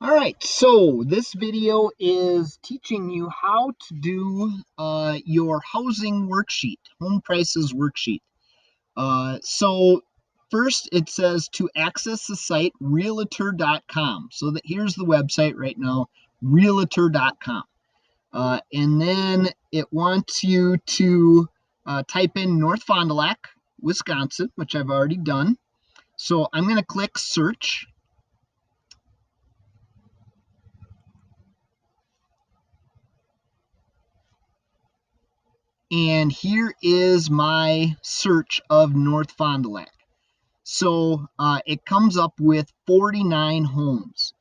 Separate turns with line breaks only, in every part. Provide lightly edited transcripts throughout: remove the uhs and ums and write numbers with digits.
All right, so this video is teaching you how to do your housing worksheet, home prices worksheet. So first it says to access the site realtor.com. So that here's the website right now, realtor.com. And then it wants you to type in North Fond du Lac, Wisconsin, which I've already done. So I'm going to click search. And here is my search of North Fond du Lac. So it comes up with 49 homes,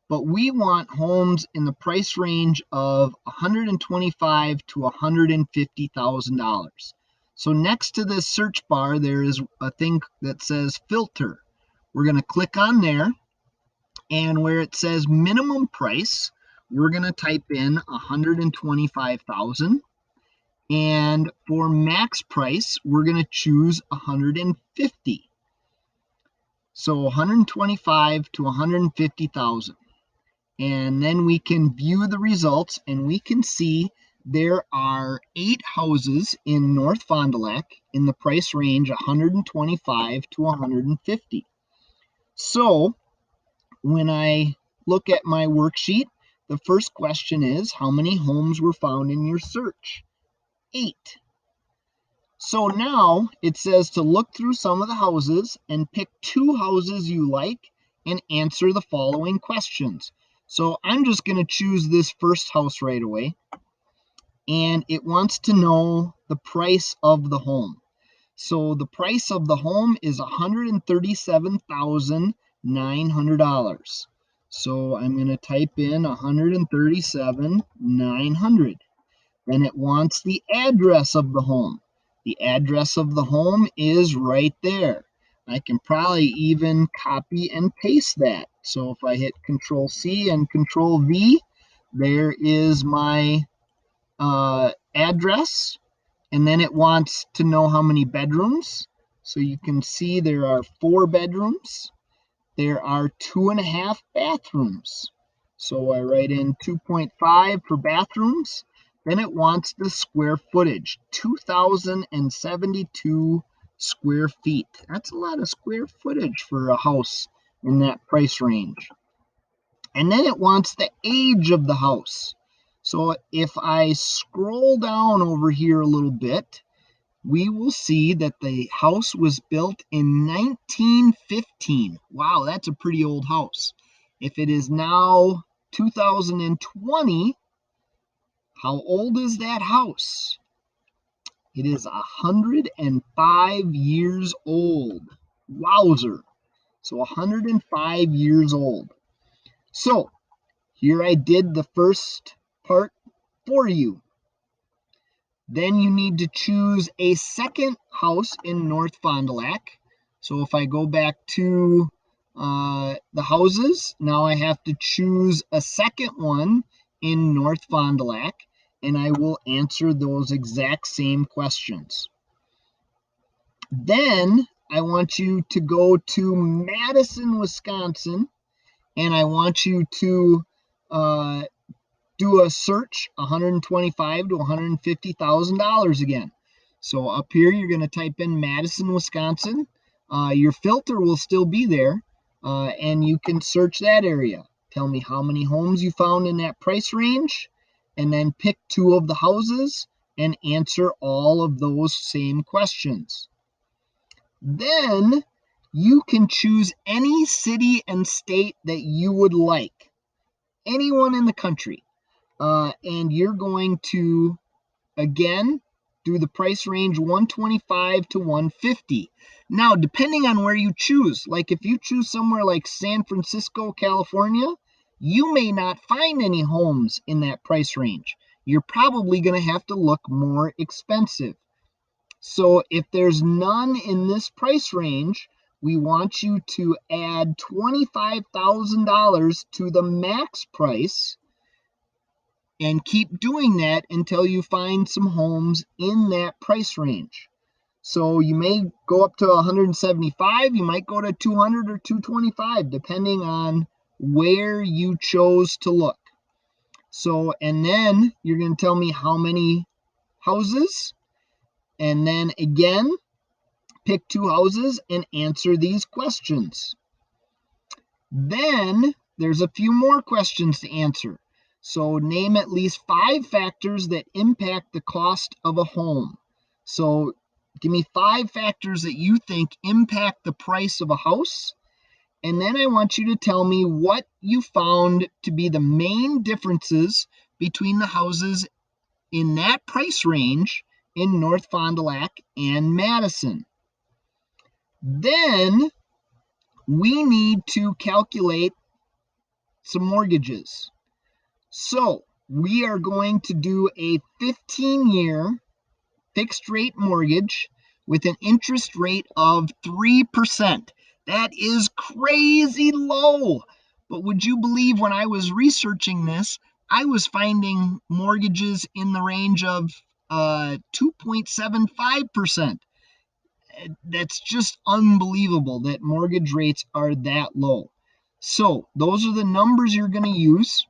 but we want homes in the price range of $125,000 to $150,000. So next to this search bar, there is a thing that says filter. We're going to click on there, and where it says minimum price, we're going to type in 125,000. And for max price, we're going to choose 150. So 125 to 150,000. And then we can view the results, and we can see there are 8 houses in North Fond du Lac in the price range 125 to 150. So when I look at my worksheet, the first question is, how many homes were found in your search? 8. So now it says to look through some of the houses and pick 2 houses you like and answer the following questions. So I'm just going to choose this first house right away. And it wants to know the price of the home. So the price of the home is $137,900. So I'm going to type in $137,900. Then it wants the address of the home. The address of the home is right there. I can probably even copy and paste that. So if I hit Control C and Control V, there is my address. And then it wants to know how many bedrooms. So you can see there are 4 bedrooms. There are 2.5 bathrooms. So I write in 2.5 for bathrooms. Then it wants the square footage, 2,072 square feet. That's a lot of square footage for a house in that price range. And then it wants the age of the house. So if I scroll down over here a little bit, we will see that the house was built in 1915. Wow, that's a pretty old house. If it is now 2020, how old is that house? It is 105 years old. Wowzer. So 105 years old. So here I did the first part for you. Then you need to choose a second house in North Fond du Lac. So if I go back to the houses, now I have to choose a second one in North Fond du Lac, and I will answer those exact same questions. Then I want you to go to Madison, Wisconsin, and I want you to do a search, $125,000 to $150,000 again. So up here, you're going to type in Madison, Wisconsin. Your filter will still be there, and you can search that area. Tell me how many homes you found in that price range, and then pick 2 of the houses and answer all of those same questions. Then you can choose any city and state that you would like, anyone in the country. And you're going to, again, do the price range 125 to 150. Now, depending on where you choose, like if you choose somewhere like San Francisco, California, you may not find any homes in that price range. You're probably going to have to look more expensive. So if there's none in this price range, we want you to add $25,000 to the max price and keep doing that until you find some homes in that price range. So you may go up to 175, you might go to 200 or 225, depending on where you chose to look. So, and then you're going to tell me how many houses, and then again, pick 2 houses and answer these questions. Then there's a few more questions to answer. So name at least 5 factors that impact the cost of a home. So give me 5 factors that you think impact the price of a house. And then I want you to tell me what you found to be the main differences between the houses in that price range in North Fond du Lac and Madison. Then we need to calculate some mortgages. So we are going to do a 15-year fixed rate mortgage with an interest rate of 3%. That is crazy low. But would you believe when I was researching this, I was finding mortgages in the range of 2.75%. That's just unbelievable that mortgage rates are that low. So those are the numbers you're going to use.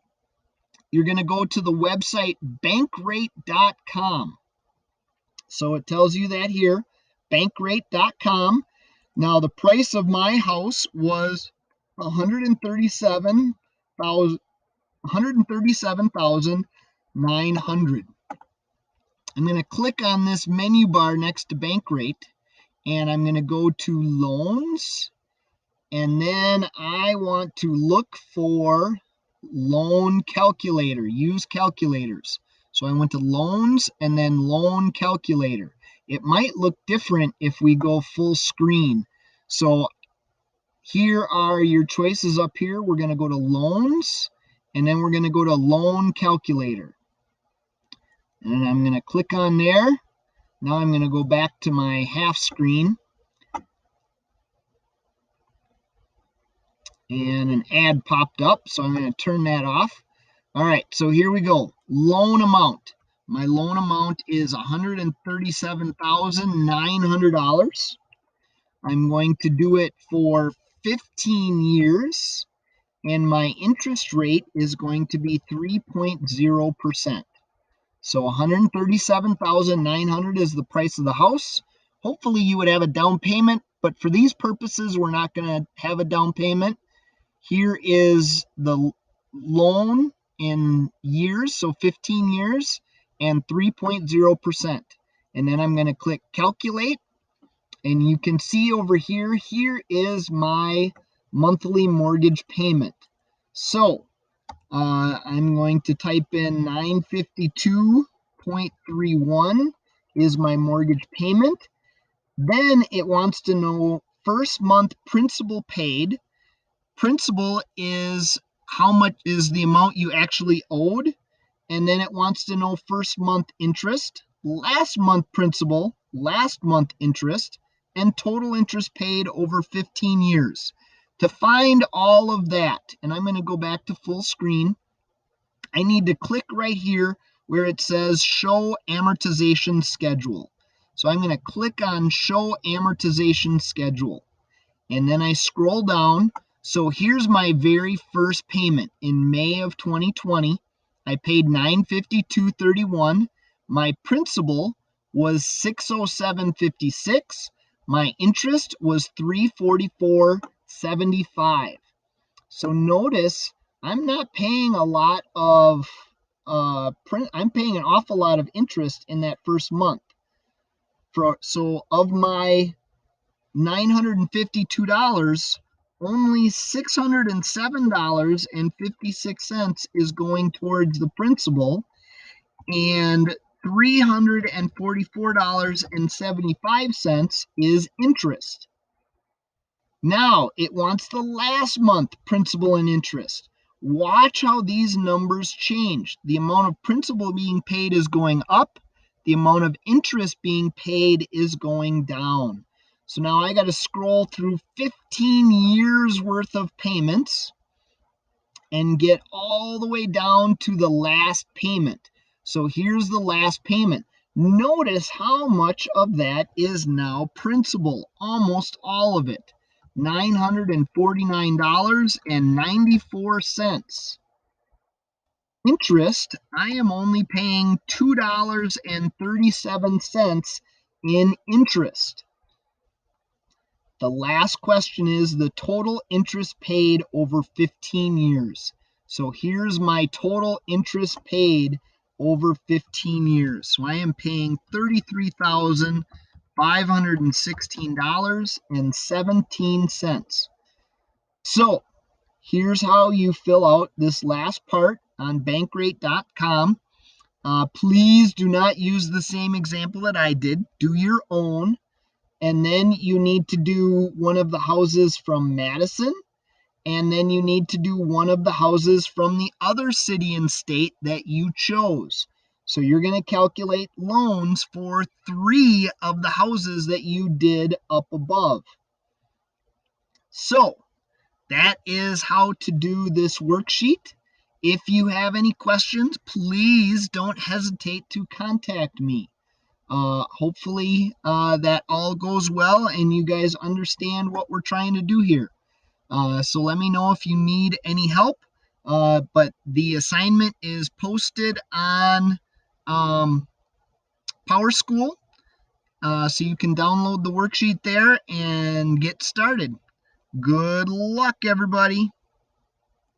You're going to go to the website bankrate.com. So it tells you that here, bankrate.com. Now the price of my house was $137,900. I'm going to click on this menu bar next to Bankrate, and I'm going to go to loans, and then I want to look for loan calculator, use calculators. So I went to loans and then loan calculator. It might look different if we go full screen. So here are your choices up here. We're going to go to loans, and then we're going to go to loan calculator. And I'm going to click on there. Now I'm going to go back to my half screen. And an ad popped up, so I'm going to turn that off. All right, so here we go. Loan amount. My loan amount is $137,900. I'm going to do it for 15 years, and my interest rate is going to be 3.0%. So $137,900 is the price of the house. Hopefully you would have a down payment, but for these purposes, we're not going to have a down payment. Here is the loan in years, so 15 years and 3.0%. And then I'm going to click calculate, and you can see over here, here is my monthly mortgage payment. So I'm going to type in 952.31 is my mortgage payment. Then it wants to know first month principal paid. Principal is how much is the amount you actually owed, and then it wants to know first month interest, last month principal, last month interest, and total interest paid over 15 years. To find all of that, and I'm going to go back to full screen, I need to click right here where it says show amortization schedule. So I'm going to click on show amortization schedule, and then I scroll down. So here's my very first payment in May of 2020. I paid $952.31. My principal was $607.56. My interest was $344.75. So notice I'm not paying a lot of I'm paying an awful lot of interest in that first month. So of my $952, only $607.56 is going towards the principal, and $344.75 is interest. Now it wants the last month principal and interest. Watch how these numbers change. The amount of principal being paid is going up. The amount of interest being paid is going down. So now I got to scroll through 15 years worth of payments and get all the way down to the last payment. So here's the last payment. Notice how much of that is now principal, almost all of it. $949.94. Interest, I am only paying $2.37 in interest. The last question is the total interest paid over 15 years. So here's my total interest paid over 15 years. So I am paying $33,516.17. So here's how you fill out this last part on bankrate.com. Please do not use the same example that I did. Do your own. And then you need to do one of the houses from Madison. And then you need to do one of the houses from the other city and state that you chose. So you're going to calculate loans for 3 of the houses that you did up above. So that is how to do this worksheet. If you have any questions, please don't hesitate to contact me. Hopefully that all goes well and you guys understand what we're trying to do here. So let me know if you need any help. But the assignment is posted on PowerSchool. So you can download the worksheet there and get started. Good luck, everybody.